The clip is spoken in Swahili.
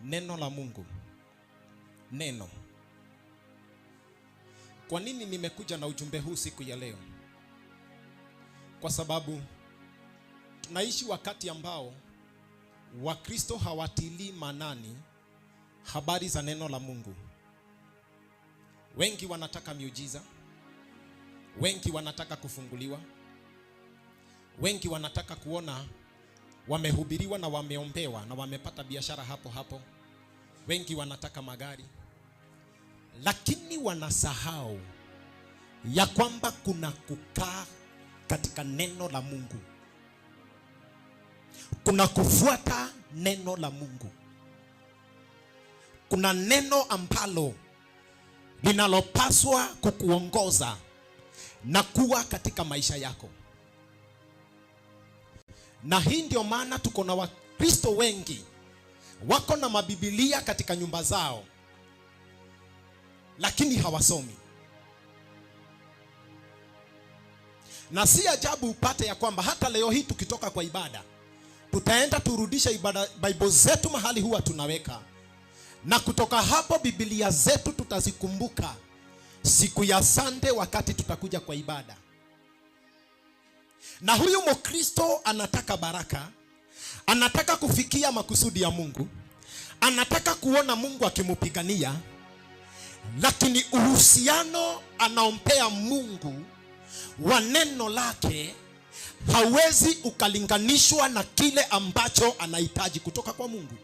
Neno la Mungu. Neno. Kwa nini nimekuja na ujumbe huu siku ya leo? Kwa sababu tunaishi wakati ambao Wakristo hawatilii maanani habari za neno la Mungu. Wengi wanataka miujiza. Wengi wanataka kufunguliwa. Wengi wanataka kuona wamehubiriwa na wameombewa na wamepata biashara hapo hapo. Wengi wanataka magari. Lakini wanasahau ya kwamba kuna kukaa katika neno la Mungu. Kuna kufuata neno la Mungu. Kuna neno ambalo linalopaswa kukuongoza na kuwa katika maisha yako. Na hii ndio maana tuko na Wakristo wengi wako na mabibilia katika nyumba zao, lakini hawasomi. Na si ajabu upate ya kwamba hata leo hii tukitoka kwa ibada, tutaenda turudisha ibada Bible zetu mahali huwa tunaweka. Na kutoka hapo Biblia zetu tutazikumbuka siku ya Sunday wakati tutakuja kwa ibada. Na huyu Mkristo anataka baraka, anataka kufikia makusudi ya Mungu, anataka kuona Mungu akimupigania, lakini uhusiano anaompea Mungu wa neno lake hawezi ukalinganishwa na kile ambacho anahitaji kutoka kwa Mungu.